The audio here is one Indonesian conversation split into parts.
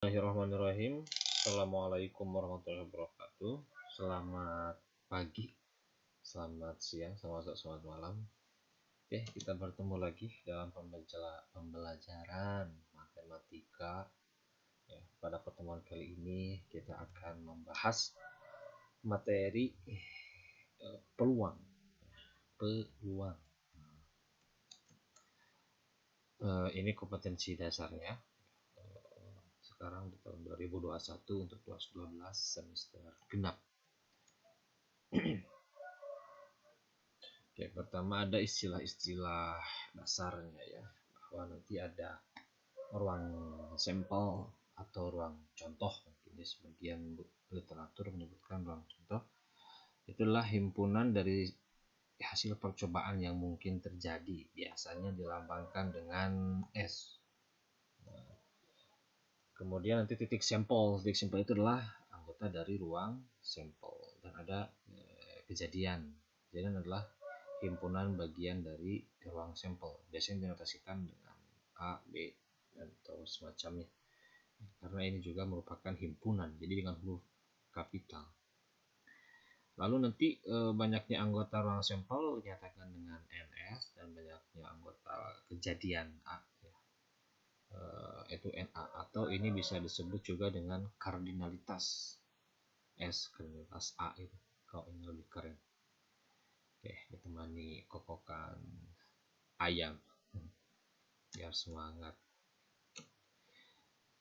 Bismillahirrahmanirrahim. Assalamualaikum warahmatullahi wabarakatuh. Selamat pagi, selamat siang, selamat malam. Oke, kita bertemu lagi dalam pembelajaran matematika. Ya, pada pertemuan kali ini kita akan membahas materi peluang. Ini kompetensi dasarnya. Sekarang di tahun 2021 untuk kelas 12 semester genap. Oke, pertama ada istilah-istilah dasarnya ya, bahwa nanti ada ruang sampel atau ruang contoh. Mungkin sebagian literatur menyebutkan ruang contoh. Itulah himpunan dari hasil percobaan yang mungkin terjadi, biasanya dilambangkan dengan S. Kemudian nanti titik sampel itu adalah anggota dari ruang sampel, dan ada kejadian adalah himpunan bagian dari ruang sampel, biasanya dinotasikan dengan A, B, dan atau semacamnya, karena ini juga merupakan himpunan, jadi dengan huruf kapital. Lalu nanti banyaknya anggota ruang sampel dinyatakan dengan NS, dan banyaknya anggota kejadian A itu NA, atau ini bisa disebut juga dengan kardinalitas S, kardinalitas A itu kalau ini lebih keren. Oke, ditemani kokokan ayam biar semangat.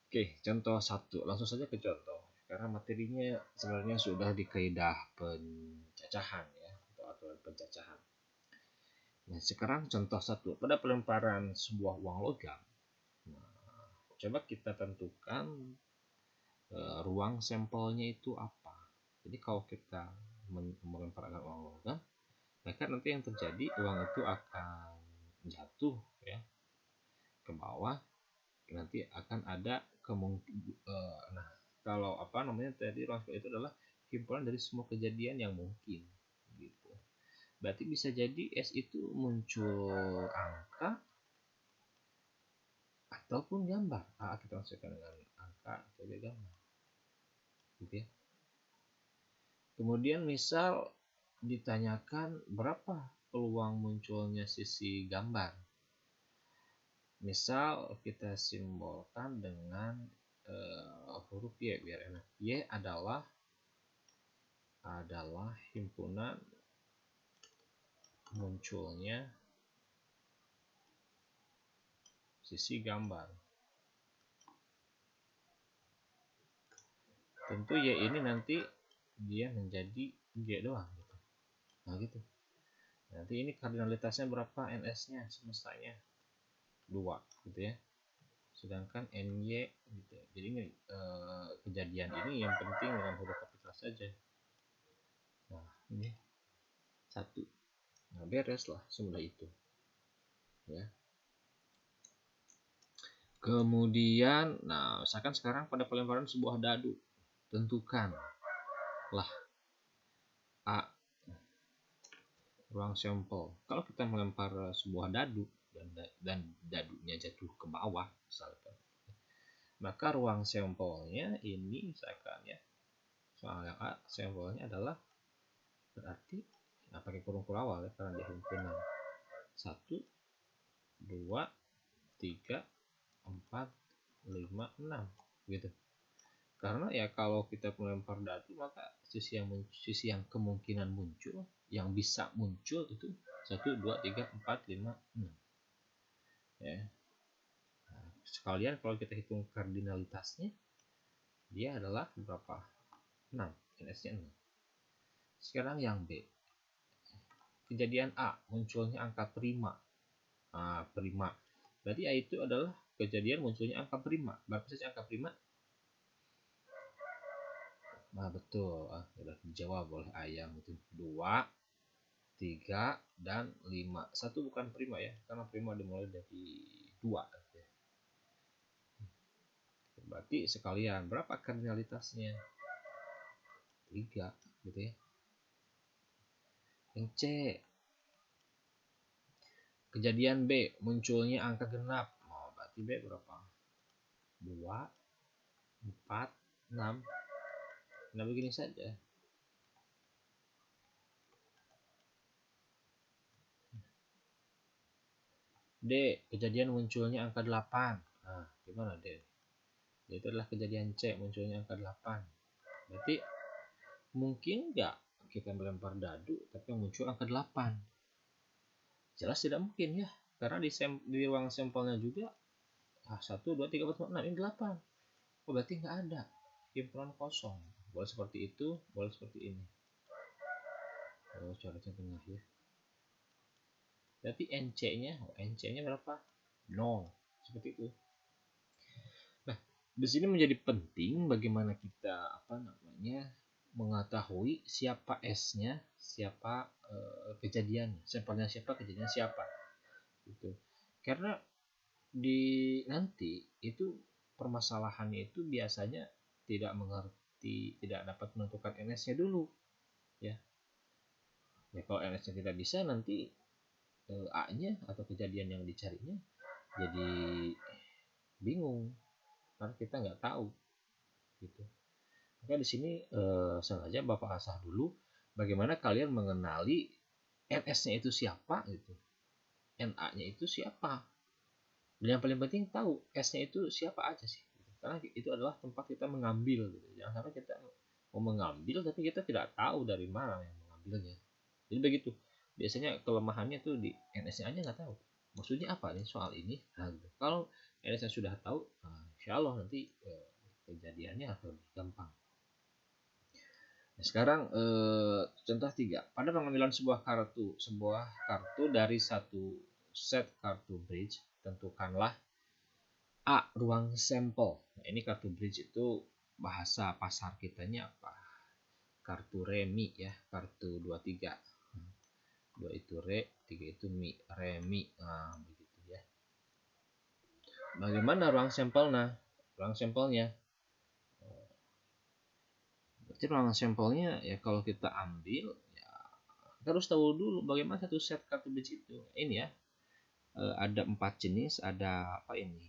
Oke, contoh 1, langsung saja ke contoh karena materinya sebenarnya sudah di kaidah pencacahan ya, atau aturan pencacahan. Nah, sekarang contoh 1, pada pelemparan sebuah uang logam. Coba kita tentukan ruang sampelnya itu apa. Jadi kalau kita melemparkan uang logam, maka nanti yang terjadi uang itu akan jatuh ya ke bawah. Nanti akan ada kemungkinan. Kalau tadi ruang sampel itu adalah himpunan dari semua kejadian yang mungkin gitu. Berarti bisa jadi S itu muncul angka ataupun gambar. Kita masukkan dengan angka atau gambar gitu ya. Kemudian misal ditanyakan berapa peluang munculnya sisi gambar. Misal kita simbolkan dengan huruf Y biar enak. Y adalah himpunan munculnya sisi gambar. Tentu Y ini nanti dia menjadi G doang gitu. Nah gitu. Nanti ini kardinalitasnya berapa, NS-nya semestanya 2 gitu ya. Sedangkan NY gitu. Jadi ini kejadian ini yang penting dengan huruf kapital saja. Nah, ini 1. Nah, beres lah semudah itu. Ya. Kemudian, nah, misalkan sekarang pada pelemparan sebuah dadu, tentukan lah A, ruang sampel. Kalau kita melempar sebuah dadu dan dadunya jatuh ke bawah misalkan, maka ruang sampelnya ini misalkan ya, soalnya A, sampelnya adalah berarti pakai kurung awal ya, karena dia himpunan 1, 2, 3, 4, 5, 6 gitu. Karena ya kalau kita melempar dadu, maka sisi yang kemungkinan muncul, yang bisa muncul itu 1, 2, 3, 4, 5, 6 ya. Nah, sekalian kalau kita hitung kardinalitasnya, dia adalah berapa? 6, NS-nya 6. Sekarang yang B, kejadian A, munculnya angka prima. Prima berarti A itu adalah kejadian munculnya angka prima. Berapa saja angka prima? Nah betul, sudah dijawab oleh ayam itu 2, 3, dan 5. 1 bukan prima ya, karena prima dimulai dari 2 ya. Berarti sekalian berapa kardinalitasnya? 3 gitu ya. Yang C, kejadian B, munculnya angka genap. Berarti B berapa? 2, 4, 6. Nah, begini saja. D, kejadian munculnya angka 8. Nah, gimana D? Itu adalah kejadian C, munculnya angka 8. Berarti mungkin nggak kita melempar dadu tapi muncul angka 8? Jelas tidak mungkin ya, karena di ruang sampelnya juga 1, 2, 3, 4, 5, 6, ini 8. Oh, berarti nggak ada, himpunan kosong. Boleh seperti itu, boleh seperti ini. Oh, coretnya tengah ya. Berarti NC-nya berapa? 0. Seperti itu. Nah, di sini menjadi penting bagaimana kita mengetahui siapa S-nya, siapa kejadiannya, sampelnya siapa, kejadiannya siapa. Gitu. Karena di nanti itu permasalahannya itu biasanya tidak mengerti, tidak dapat menentukan NS-nya dulu, ya. Ya kalau NS-nya tidak bisa, nanti A-nya atau kejadian yang dicarinya jadi bingung karena kita nggak tahu, gitu. Maka di sini sengaja Bapak asah dulu bagaimana kalian mengenali NS-nya itu siapa, gitu, NA-nya itu siapa. Dan yang paling penting tahu S-nya itu siapa aja sih, gitu. Karena itu adalah tempat kita mengambil, gitu. Jangan sampai kita mau mengambil tapi kita tidak tahu dari mana yang mengambilnya. Jadi begitu. Biasanya kelemahannya tuh di NS-nya aja nggak tahu. Maksudnya apa nih soal ini? Nah, gitu. Kalau NS-nya sudah tahu, insya Allah nanti kejadiannya akan lebih gampang. Nah, sekarang contoh 3. Pada pengambilan sebuah kartu dari satu set kartu bridge, tentukanlah A, ruang sampel. Nah, ini kartu bridge itu bahasa pasar kitanya apa? Kartu remi ya, kartu 23. 2 itu re, 3 itu mi, remi. Nah, begitu ya. Bagaimana ruang sampelnya? Berarti ruang sampelnya ya kalau kita ambil ya kita harus tahu dulu bagaimana satu set kartu bridge itu. Ini ya. Ada 4 jenis, ada apa ini?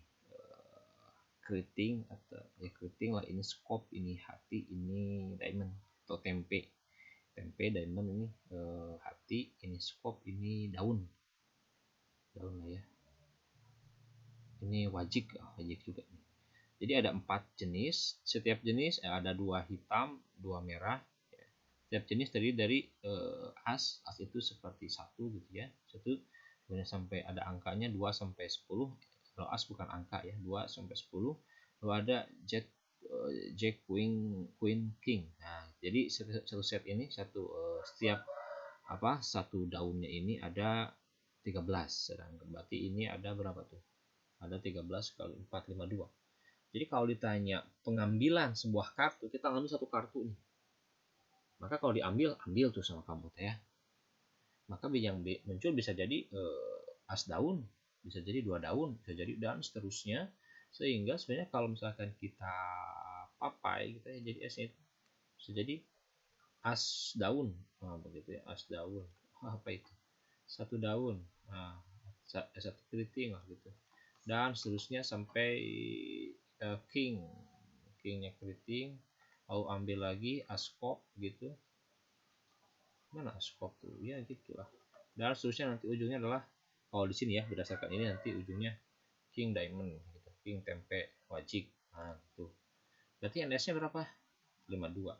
Keriting atau ya keriting lah, ini scope, ini hati, ini diamond atau tempe, diamond, ini hati, ini scope, ini daun lah ya, ini wajik juga. Jadi ada 4 jenis, setiap jenis ada 2 hitam, 2 merah. Setiap jenis terdiri dari as itu seperti 1 gitu ya, 1 kemudian sampai ada angkanya 2 sampai 10. Kalau as bukan angka ya, 2 sampai 10. Lalu ada Jack, Queen, King. Nah, jadi satu set ini setiap satu daunnya ini ada 13. Sedangkan berarti ini ada berapa tuh? Ada 13 kali 4, 52. Jadi kalau ditanya pengambilan sebuah kartu, kita ambil satu kartu nih. Maka kalau ambil tuh sama kamu ya. Maka yang muncul bisa jadi as daun, bisa jadi 2 daun, bisa jadi dan seterusnya. Sehingga sebenarnya kalau misalkan kita papai, kita jadi S-nya bisa jadi as daun. Nah, begitu ya, as daun. Apa itu? 1 daun. Nah, 1 keriting lah gitu. Dan seterusnya sampai kingnya keriting. Lalu ambil lagi askop gitu. Mana askop tuh? Ya gitulah. Dan seterusnya nanti ujungnya adalah kalau di sini ya berdasarkan ini nanti ujungnya king diamond gitu. King tempe wajik. Nah, tuh. Berarti NS-nya berapa? 52.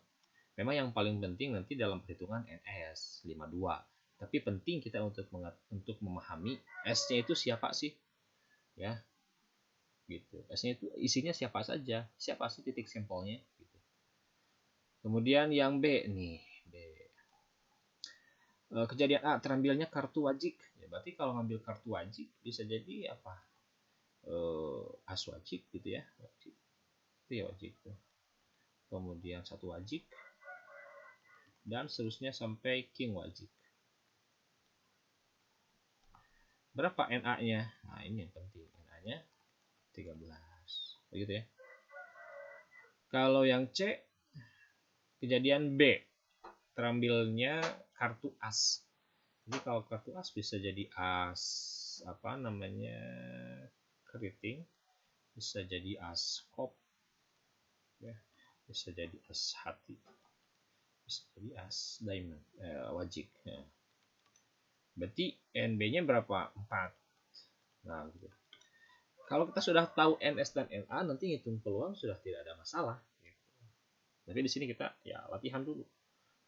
Memang yang paling penting nanti dalam perhitungan NS 52. Tapi penting kita untuk memahami S-nya itu siapa sih? Ya. Gitu. S-nya itu isinya siapa saja? Siapa sih titik sampelnya gitu. Kemudian yang B nih, B. Kejadian A, terambilnya kartu wajik. Ya, berarti kalau ngambil kartu wajik bisa jadi apa? As wajik gitu ya. Wajik. Itu ya wajik tuh. Kemudian 1 wajik. Dan seterusnya sampai king wajik. Berapa NA-nya? Nah, ini yang penting. NA-nya 13. Begitu ya. Kalau yang C, kejadian B, terambilnya kartu as. Jadi kalau kartu as bisa jadi as keriting, bisa jadi as kop, ya, bisa jadi as hati, bisa jadi as diamond, wajik ya. Berarti NB-nya berapa? 4. Nah, gitu. Kalau kita sudah tahu NS dan NA, nanti ngitung peluang sudah tidak ada masalah. Gitu. Tapi di sini kita ya latihan dulu.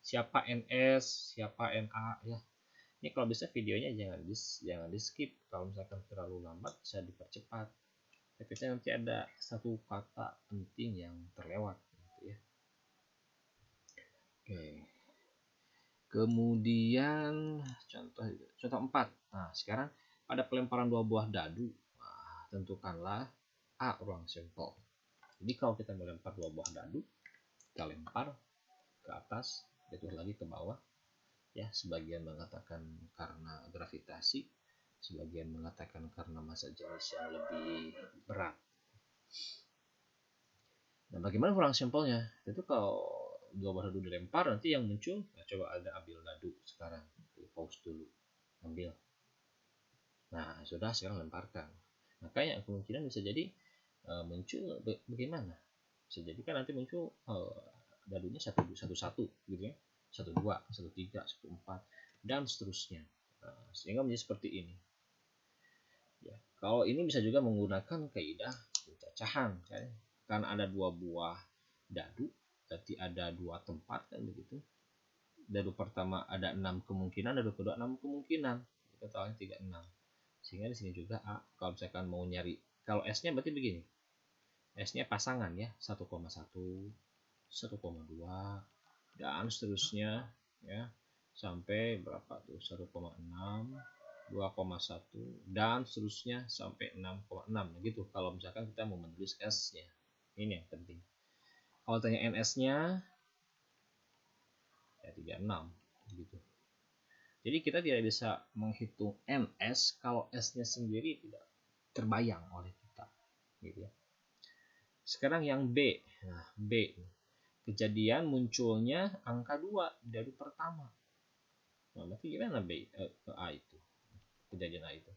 Siapa NS, siapa NA ya. Ini kalau bisa videonya jangan di skip. Kalau misalkan terlalu lambat bisa dipercepat. Tapi nanti ada satu kata penting yang terlewat. Gitu ya. Oke. Kemudian contoh 4. Nah, sekarang pada pelemparan 2 buah dadu. Nah, tentukanlah A ruang sampel. Jadi kalau kita melempar 2 buah dadu, kita lempar ke atas, jatuh lagi ke bawah. Ya, sebagian mengatakan karena gravitasi, sebagian mengatakan karena massa jenis yang lebih berat. Nah, bagaimana ruang sampelnya? Itu kalau 2 buah dadu dilempar, nanti yang muncul, nah coba ada ambil dadu sekarang, pause dulu, ambil. Nah, sudah, sekarang lemparkan. Makanya kemungkinan bisa jadi muncul bagaimana? Bisa jadi kan nanti muncul dadunya 1 1 gitu ya. 1 2, 1 3, 1 4 dan seterusnya. Nah, sehingga menjadi seperti ini. Ya, kalau ini bisa juga menggunakan kaidah pencacahan kan. Karena ada 2 buah dadu, berarti ada 2 tempat kan begitu. Dadu pertama ada 6 kemungkinan, dadu kedua 6 kemungkinan. Kita tahu 3 6. Sehingga di sini juga A, kalau misalkan mau nyari, kalau S-nya berarti begini. S-nya pasangan ya, 1,1, 1,2 dan seterusnya ya, sampai berapa tuh? 1,6, 2,1 dan seterusnya sampai 6,6 gitu. Kalau misalkan kita mau menulis S-nya. Ini yang penting. Kalau tanya NS-nya ya 36 gitu. Jadi kita tidak bisa menghitung NS kalau S-nya sendiri tidak terbayang oleh kita, gitu ya. Sekarang yang B. Nah, B. Kejadian munculnya angka 2 dari pertama. Nah, berarti gimana B A itu? Kejadian A itu.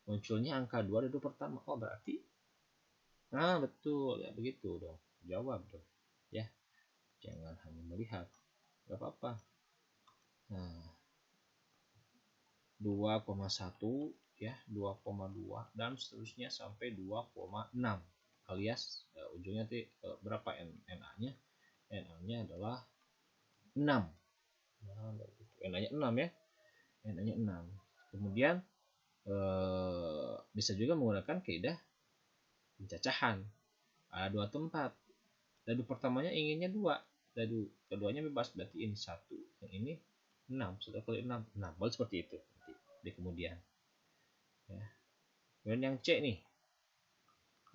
Munculnya angka 2 dari pertama. Oh, berarti nah, betul. Ya begitu dong. Jawab dong. Ya. Jangan hanya melihat. Gak apa-apa. Nah, 2,1 ya, 2,2 dan seterusnya sampai 2,6 alias ujungnya berapa NA-nya? NA-nya adalah 6. Nah, NA-nya 6 ya. NA-nya 6. Kemudian bisa juga menggunakan kaidah pencacahan. Ada 2 tempat. Dadu pertamanya inginnya 2. Dadu keduanya bebas, berarti ini 1, yang ini 6. 1 kali 6. Nah, boleh seperti itu nanti di kemudian. Ya. Kemudian yang C nih.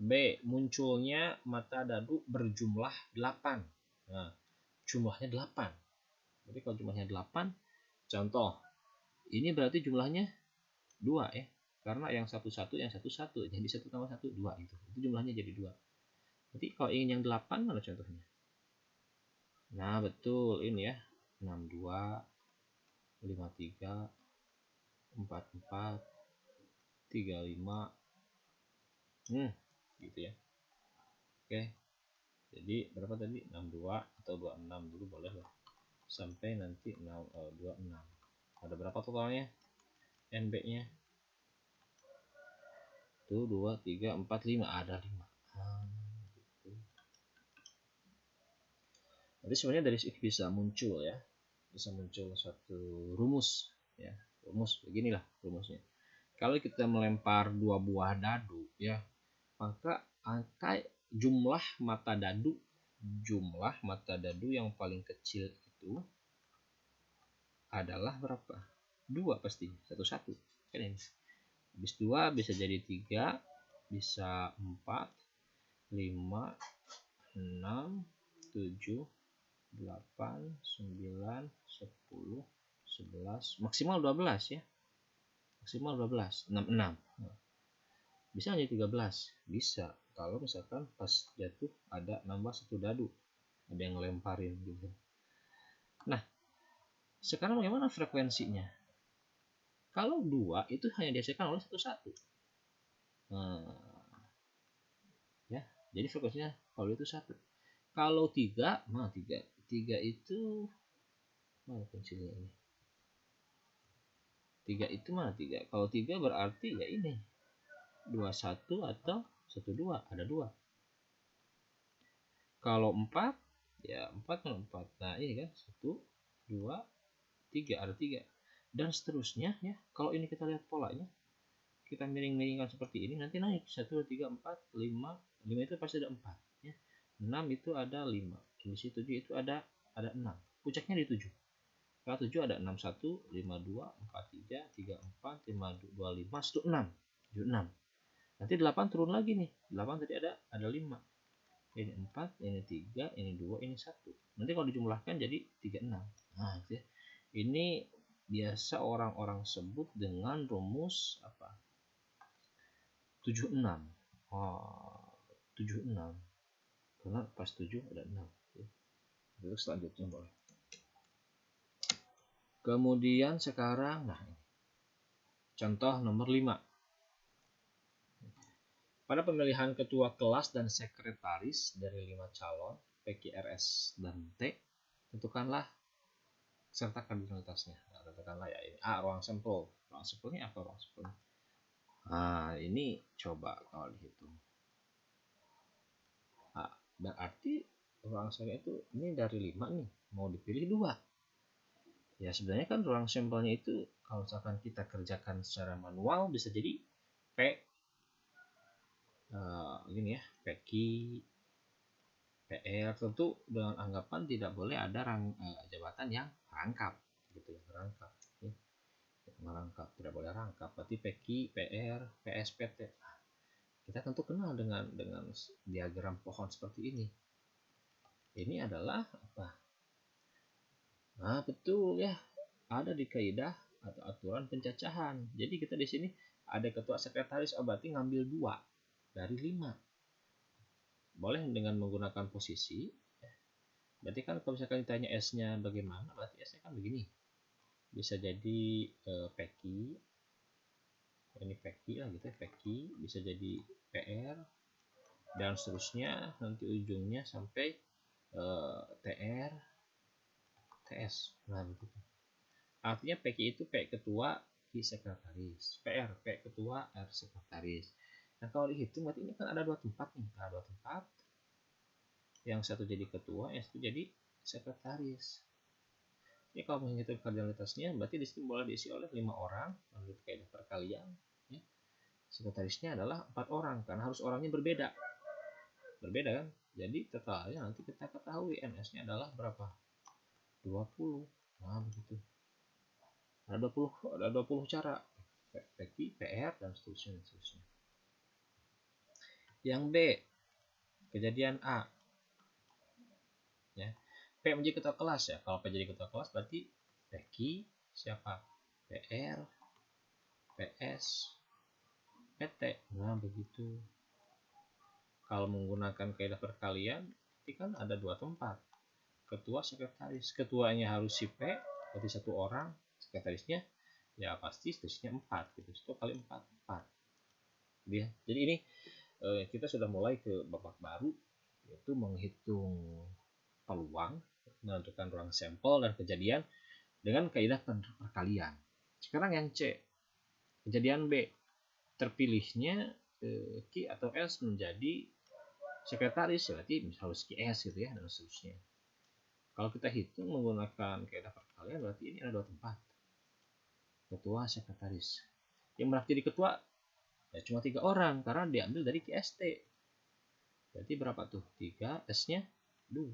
B, munculnya mata dadu berjumlah 8. Nah, jumlahnya 8. Jadi kalau jumlahnya 8, contoh, ini berarti jumlahnya 2 ya. Karena yang 1 1, yang 1 1. Jadi 1 tambah 1 2 itu. Itu jumlahnya jadi 2. Berarti kalau ingin yang 8 mana contohnya? Nah, betul ini ya. 62 53 44 35 gitu ya. Oke. Jadi berapa tadi? 62 atau 26 dulu boleh lah. Sampai nanti 26. Ada berapa totalnya? NB-nya? Tuh 2 3 4 5, ada 5. Gitu. Jadi sebenarnya dari sini bisa muncul ya. Bisa muncul suatu rumus ya. Rumus beginilah rumusnya. Kalau kita melempar 2 buah dadu ya, maka angka jumlah mata dadu yang paling kecil itu adalah berapa? 2 pasti, 1 1 kan ini. Habis 2 bisa jadi 3, bisa 4, 5, 6, 7, 8, 9, 10, 11, maksimal 12 ya. Maksimal 12, 6. Bisa jadi 13? Bisa. Kalau misalkan pas jatuh ada nambah 1 dadu. Ada yang ngelemparin gitu. Nah, sekarang bagaimana frekuensinya? Kalau 2 itu hanya dihasilkan oleh 1 1. Nah, ya, jadi frekuensinya kalau itu 1. Kalau 3, nah 3 itu mana pensilnya ini? 3 itu mana 3? Kalau 3 berarti ya ini 21 atau 12, ada 2. Kalau 4 ya 4 kan 4. Nah, ini kan 1 2 3, ada 3. Dan seterusnya ya. Kalau ini kita lihat polanya, kita miring-miringkan seperti ini, nanti naik 1 2 3 4 5. 5 itu pasti ada 4 ya. 6 itu ada 5. Di situ 7 itu ada 6. Puncaknya di 7. Kalau 7 ada 61, 52, 43, 34, 52, 5, 1, 6. 6. Nanti 8 turun lagi nih. 8 tadi ada 5. Ini 4, ini 3, ini 2, ini 1. Nanti kalau dijumlahkan jadi 36. Nah, itu ya. Ini biasa orang-orang sebut dengan rumus apa? 76. Oh, 76. Karena pas 7 ada 6. Terus selanjutnya boleh. Kemudian sekarang, nah contoh nomor 5. Pada pemilihan ketua kelas dan sekretaris dari 5 calon PQRS dan T, tentukanlah serta kardinalitasnya. Nah, tentukanlah ya ini A, ruang sampel. Ruang sampelnya apa ruang sampelnya? Nah, ini coba kalau dihitung. Nah, berarti ruang sampel itu ini dari 5 nih, mau dipilih 2. Ya sebenarnya kan ruang sampelnya itu kalau misalkan kita kerjakan secara manual bisa jadi P gini ya, PQ, PR, tentu dengan anggapan tidak boleh ada jabatan yang rangkap gitu ya, rangkap ya. Merangkap, tidak boleh rangkap, berarti PQ, PR, PS, PT. Nah, kita tentu kenal dengan diagram pohon seperti ini. Ini adalah apa? Nah, betul ya. Ada di kaidah atau aturan pencacahan. Jadi kita di sini ada ketua sekretaris, berarti ngambil 2 dari 5. Boleh dengan menggunakan posisi. Berarti kan kalau misalkan ditanya S-nya bagaimana, berarti S-nya kan begini. Bisa jadi PQ, ini PQ lah gitu ya, PQ, bisa jadi PR, dan seterusnya nanti ujungnya sampai TR, TS. Nah begitu. Artinya PQ itu P ketua, Q sekretaris, PR P ketua, R sekretaris. Nah kalau dihitung berarti ini kan ada 2 tempat nih, ada 2 tempat. Yang satu jadi ketua, yang satu jadi sekretaris. Ini kalau menghitung kardinalitasnya, berarti di sini boleh diisi oleh 5 orang menurut kaidah perkalian. Ya. Sekretarisnya adalah 4 orang karena harus orangnya berbeda. Berbeda kan? Jadi totalnya nanti kita ketahui NS-nya adalah berapa? 20. Nah, begitu. Ada 20 cara. PQ, PR dan seterusnya. Yang B, kejadian A. Ya. P menjadi ketua kelas ya. Kalau P jadi ketua kelas berarti PQ siapa? PR, PS, PT. Nah, begitu. Kalau menggunakan kaidah perkalian, berarti kan ada 2 tempat. Ketua, sekretaris. Ketuanya harus si P, berarti 1 orang. Sekretarisnya ya pasti seterusnya 4 gitu. 1 kali 4, 4. Jadi ini kita sudah mulai ke babak baru, yaitu menghitung peluang, menentukan ruang sampel dan kejadian dengan kaidah perkalian. Sekarang yang C, kejadian B, terpilihnya Q atau S menjadi sekretaris, berarti harus QS gitu ya, dan seterusnya. Kalau kita hitung menggunakan kaidah perkalian, berarti ini ada 2 tempat, ketua, sekretaris. Yang berarti jadi ketua ya cuma 3 orang karena diambil dari QST. Berarti berapa tuh? 3, S-nya 2.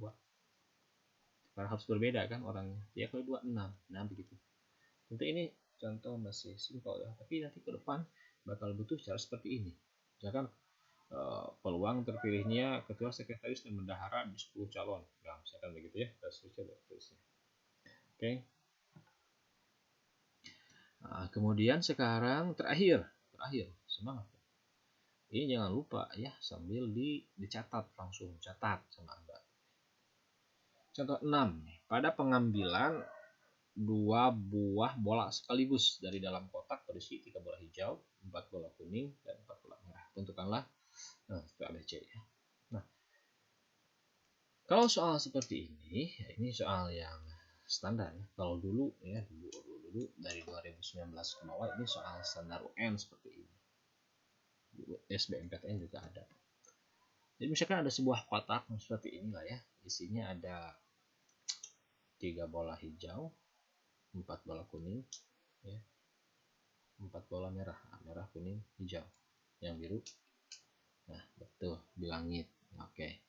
Karena harus berbeda kan orangnya. 3 kali 2, 6. Nah begitu. Tentu ini contoh masih simpel ya, tapi nanti ke depan bakal butuh cara seperti ini. Misalkan peluang terpilihnya ketua, sekretaris, dan bendahara di 10 calon. Nah, misalkan begitu ya. Oke. Nah, kemudian sekarang terakhir semangat. Ini jangan lupa ya, sambil dicatat langsung, catat sama Anda. Contoh 6. Pada pengambilan 2 buah bola sekaligus dari dalam kotak berisi 3 bola hijau, 4 bola kuning, dan 4 bola merah. Tentukanlah, nah itu ABC ya. Nah, Kalau soal seperti ini soal yang standar ya. Kalau dulu ya, dulu dari 2019 ke bawah ini soal standar UN seperti ini. SBMPTN juga ada. Jadi misalkan ada sebuah kotak seperti inilah ya, isinya ada 3 bola hijau, 4 bola kuning, ya, 4 bola merah, kuning, hijau, yang biru. Nah, betul, di langit. Oke.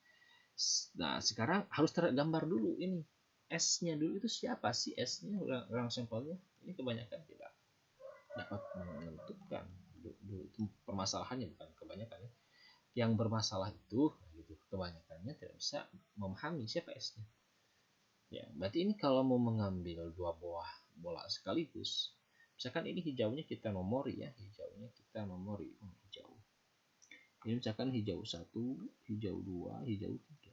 Nah, sekarang harus tergambar dulu ini. S-nya dulu itu siapa sih S-nya, orang sampelnya? Ini kebanyakan tidak dapat menentukan. Itu permasalahannya, bukan kebanyakan ya. Yang bermasalah itu gitu, kebanyakannya tidak bisa memahami siapa S-nya. Ya, berarti ini kalau mau mengambil 2 buah bola sekaligus, misalkan ini hijaunya kita nomori ya, hijau. Ini misalkan hijau 1, hijau 2, hijau 3.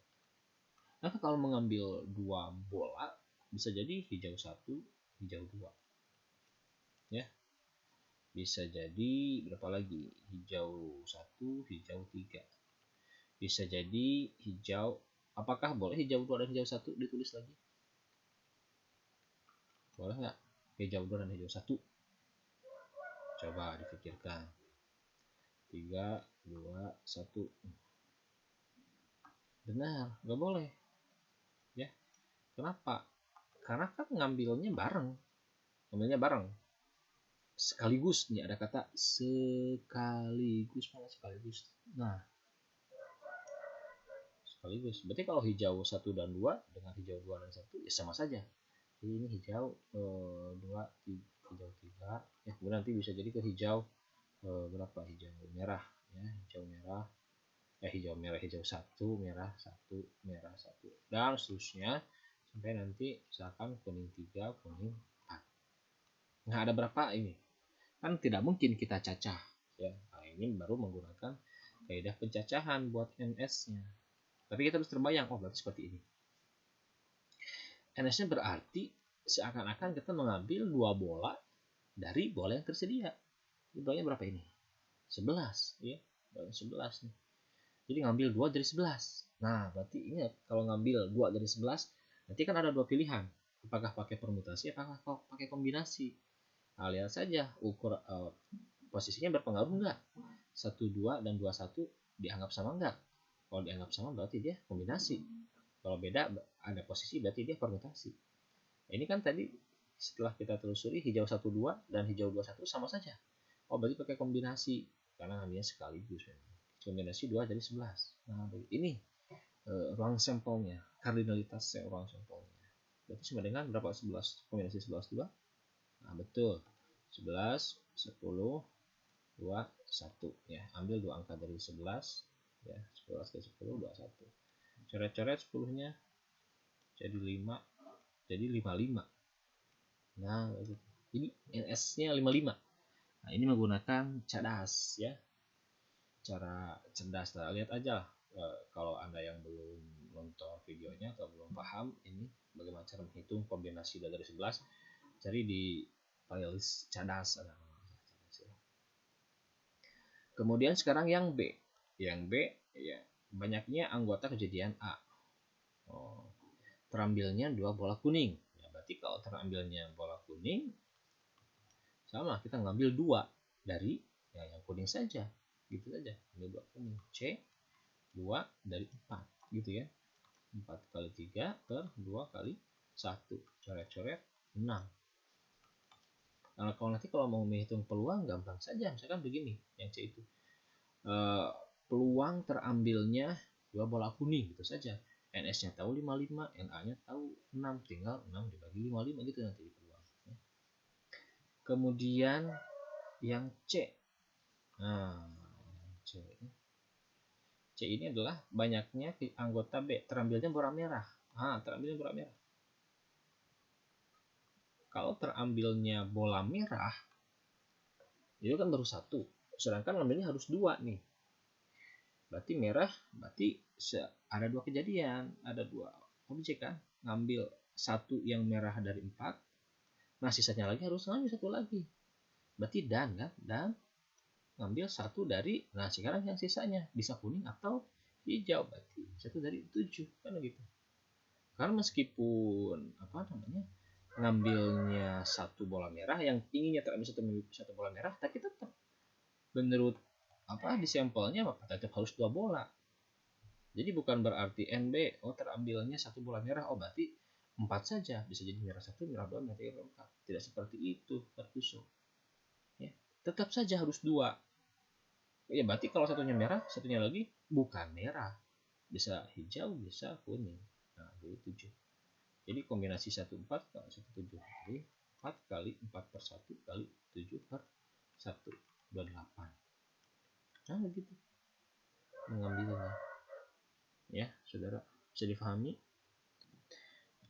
Nah, kalau mengambil 2 bola bisa jadi hijau 1, hijau 2. Ya. Bisa jadi berapa lagi? Hijau 1, hijau 3. Bisa jadi hijau, apakah boleh hijau 2 dan hijau 1 ditulis lagi? Boleh nggak? Hijau 2 dan hijau 1. Coba dipikirkan. 3, 2, 1. Benar, nggak boleh. Ya. Kenapa? Karena kan ngambilnya bareng. Sekaligus, nih ada kata sekaligus. Mana sekaligus? Nah, sekaligus. Berarti kalau hijau 1 dan 2 dengan hijau 2 dan 1 ya sama saja. Jadi ini hijau 2, hijau 3. Ya, kemudian nanti bisa jadi ke hijau berapa? Hijau merah ya, hijau merah, hijau 1, merah 1, merah 1, dan seterusnya sampai nanti misalkan kuning 3, kuning 4. Nah, ada berapa ini? Kan tidak mungkin kita cacah ya. Nah, ini baru menggunakan kaidah pencacahan buat NS-nya. Tapi kita harus terbayang, oh berarti seperti ini. NS-nya berarti seakan-akan kita mengambil 2 bola dari bola yang tersedia. Ini bolanya berapa ini? 11 ya. Bola 11 nih. Jadi ngambil 2 dari 11. Nah, berarti ingat kalau ngambil 2 dari 11, nanti kan ada 2 pilihan. Apakah pakai permutasi, apakah pakai kombinasi. Nah, lihat saja posisinya berpengaruh enggak? 1, 2 dan 2, 1 dianggap sama enggak? Kalau dianggap sama berarti dia kombinasi. Kalau beda ada posisi berarti dia permutasi. Nah, ini kan tadi setelah kita telusuri hijau 1, 2 dan hijau 2, 1 sama saja. Oh, berarti pakai kombinasi karena ngambilnya sekaligus. Kombinasi 2 dari 11. Nah, ini ruang sampelnya, kardinalitas ruang sampelnya. Berarti sama dengan berapa? 11. Kombinasi 11, 2. Nah, betul. 11, 10, 2, 1 ya. Ambil 2 angka dari 11 ya. 11 dari 10, 21. Coret-coret 10-nya jadi 5, jadi 55. Nah, ini NS-nya 55. Nah, ini menggunakan cadas ya. Cara cerdas. Nah, lihat aja kalau Anda yang belum nonton videonya atau belum paham ini bagaimana cara menghitung kombinasi dari 11, cari di playlist cadas. Kemudian sekarang yang B. Yang B ya, banyaknya anggota kejadian A. Oh, terambilnya 2 bola kuning. Ya, berarti kalau terambilnya bola kuning sama kita ngambil 2 dari ya yang kuning saja. Gitu saja. Ambil 2 kuning. C 2 dari 4 gitu ya. 4 kali 3 per 2 kali 1. Coret-coret 6. Nah, kalau mau menghitung peluang gampang saja. Misalkan begini, yang C itu. Peluang terambilnya 2 bola kuning gitu saja. NS-nya tahu 55, NA-nya tahu 6, tinggal 6 dibagi 55 gitu nanti peluang. Kemudian yang C. Nah, C ini adalah banyaknya anggota B, terambilnya bola merah. Terambilnya bola merah. Kalau terambilnya bola merah, itu kan baru 1. Sedangkan ngambilnya harus 2 nih. Berarti merah, berarti ada 2 kejadian, ada 2 objek kan. Ngambil 1 yang merah dari 4. Nah, sisanya lagi harus ngambil 1 lagi. Berarti dan kan? Dan ngambil 1 dari, nah sekarang yang sisanya bisa kuning atau hijau, berarti 1 dari 7 kan gitu. Karena meskipun ngambilnya satu bola merah, yang inginnya terambil satu bola merah, tapi tetap menurut di sampelnya tetap harus 2 bola. Jadi bukan berarti NB terambilnya satu bola merah, berarti 4 saja, bisa jadi merah 1, merah 2, merah 3, merah 4. Tidak seperti itu, Ferguson. Ya, tetap saja harus 2. Ya berarti kalau satunya merah, satunya lagi bukan merah, bisa hijau, bisa kuning. Nah, jadi 7. Jadi kombinasi 1 4 kali 1 7. Jadi 4 kali 4 per 1 kali 7 per 1 28. Nah begitu mengambilnya. Ya saudara, bisa dipahami?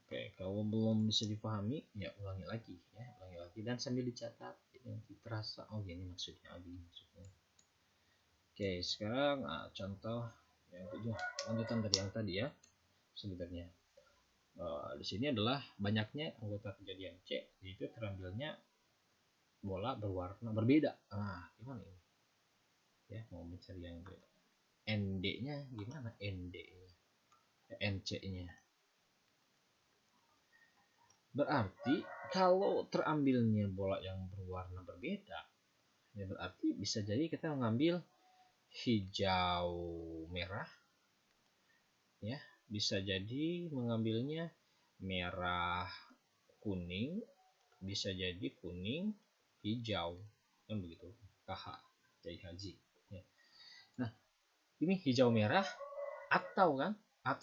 Oke, kalau belum bisa dipahami ya ulangi lagi dan sambil dicatat yang terasa. Ini maksudnya, Oke, sekarang contoh yang kedua, lanjutan dari yang tadi ya. Sebenarnya di sini adalah banyaknya anggota kejadian C, yaitu terambilnya bola berwarna berbeda. Gimana ini? Ya, mau mencari yang ND-nya gimana? ND-nya, NC-nya. Berarti kalau terambilnya bola yang berwarna berbeda, ya berarti bisa jadi kita mengambil hijau merah, ya bisa jadi mengambilnya merah kuning, bisa jadi kuning hijau, kan begitu. KH Jai Haji ya. Nah ini hijau merah atau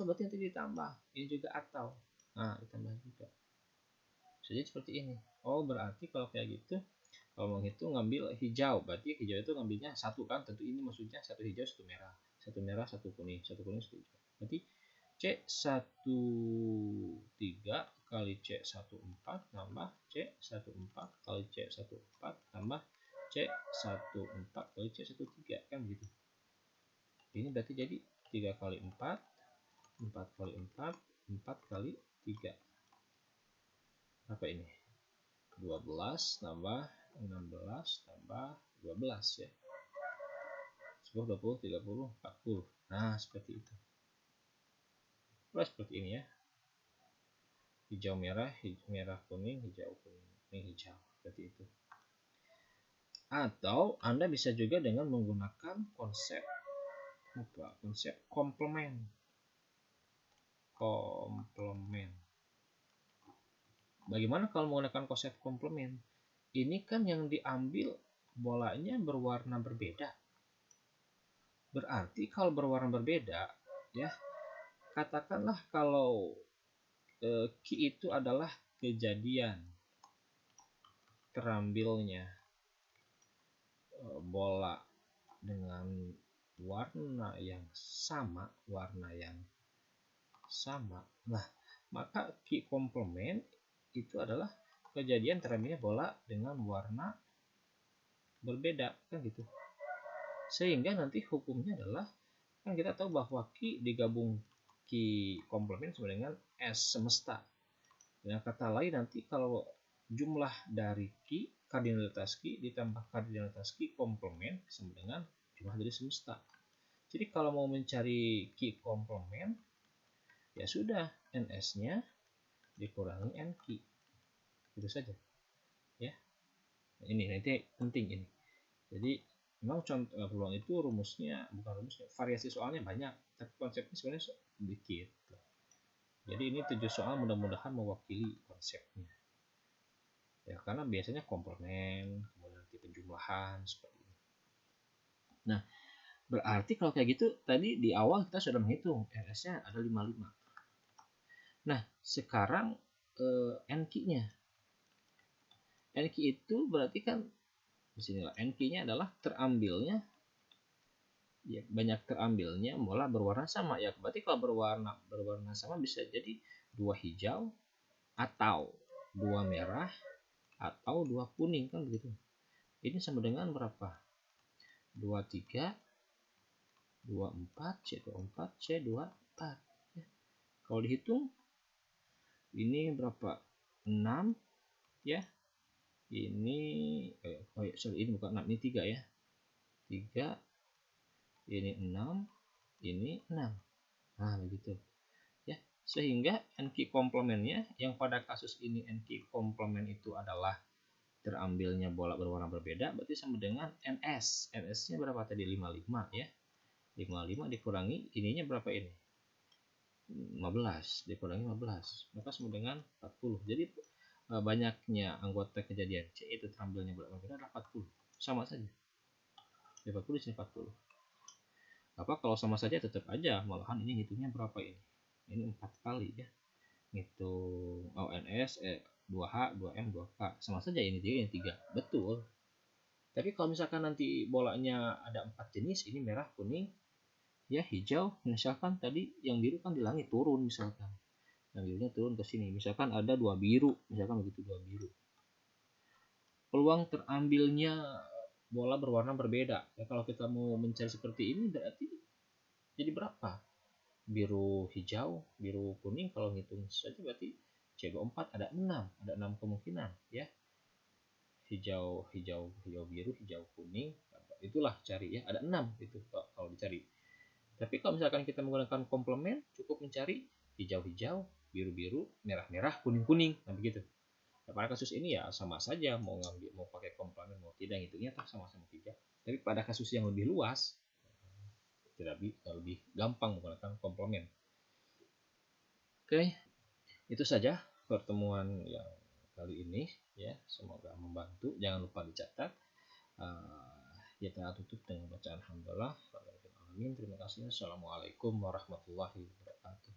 berarti nanti ditambah ini juga atau ditambah juga. Jadi seperti ini. Berarti kalau kayak gitu, kalau menghitung ngambil hijau, berarti hijau itu ngambilnya satu kan, tentu ini maksudnya satu hijau satu merah satu kuning satu hijau. Berarti C13 kali C14 tambah C14 kali C14 tambah C14 kali C13 kan gitu. Ini berarti jadi 3 kali 4 kali 4 kali 3. Apa ini? 12 tambah 16 tambah 12 ya. 10, 20, 30, 40. Nah, seperti itu. Seperti ini ya. Hijau merah, merah kuning, hijau kuning, hijau. Seperti itu. Atau Anda bisa juga dengan menggunakan konsep komplement. Bagaimana kalau menggunakan konsep komplement? Ini kan yang diambil bolanya berwarna berbeda. Berarti kalau berwarna berbeda, ya katakanlah kalau Ki itu adalah kejadian terambilnya bola dengan warna yang sama, Nah, maka Ki komplement itu adalah kejadian terambilnya bola dengan warna berbeda, kan gitu. Sehingga nanti hukumnya adalah, kan kita tahu bahwa Ki digabung Ki komplement sama dengan S semesta. Dengan kata lain, nanti kalau jumlah dari Ki, kardinalitas Ki ditambah kardinalitas Ki komplement sama dengan jumlah dari semesta. Jadi kalau mau mencari Ki komplement, ya sudah, NS-nya dikurangi NQ. Itu saja. Ya. Ini nanti penting ini. Jadi memang contoh peluang itu variasi soalnya banyak, tapi konsepnya sebenarnya sedikit. Jadi ini 7 soal mudah-mudahan mewakili konsepnya. Ya, karena biasanya komplement, kemudian nanti penjumlahan seperti ini. Nah, berarti kalau kayak gitu tadi di awal kita sudah menghitung NS-nya ada 55. Nah, sekarang NQ-nya. NQ itu berarti kan di sini lah, NQ-nya adalah terambilnya, ya banyak terambilnya bola berwarna sama ya. Berarti kalau berwarna sama bisa jadi 2 hijau atau 2 merah atau 2 kuning, kan begitu. Ini sama dengan berapa? 23 24 C24 C24 ya. Kalau dihitung ini berapa? 6 ya. Ini ini bukan 6, ini 3 ya. 3, ini 6, ini 6. Nah, begitu. Ya, Sehingga NQ komplemennya yang pada kasus ini NQ komplement itu adalah terambilnya bola berwarna berbeda, berarti sama dengan NS. NS-nya berapa tadi? 55 ya. 55 dikurangi ininya berapa ini? 15 dikurangi 15, maka sama dengan 40. Jadi banyaknya anggota kejadian C itu terambilnya bola berbeda adalah 40. Sama saja. 40 di sini 40. Apa kalau sama saja tetap aja, malahan ini hitungnya berapa ini? Ini 4 kali ya. Ngitung ONS 2H, 2M, 2K. Sama saja ini 3, ini 3. Betul. Tapi kalau misalkan nanti bolanya ada 4 jenis, ini merah, kuning, ya hijau, misalkan tadi yang biru kan di langit turun misalkan. Yang birunya turun ke sini. Misalkan ada 2 biru, misalkan begitu 2 biru. Peluang terambilnya bola berwarna berbeda. Ya kalau kita mau mencari seperti ini berarti jadi berapa? Biru hijau, biru kuning, kalau ngitung saja berarti C24 ada 6 kemungkinan ya. Hijau biru, hijau kuning, itulah cari ya, ada 6 itu kalau dicari. Tapi kalau misalkan kita menggunakan komplement, cukup mencari hijau-hijau, biru-biru, merah-merah, kuning-kuning, nah begitu. Nah, pada kasus ini ya sama saja mau pakai komplement mau tidak, hitungnya sama-sama 3. Tapi pada kasus yang lebih luas tidak lebih gampang menggunakan komplement. Oke, itu saja pertemuan yang kali ini ya, semoga membantu. Jangan lupa dicatat. Kita tutup dengan bacaan hamdalah. Terima kasih. Assalamualaikum warahmatullahi wabarakatuh.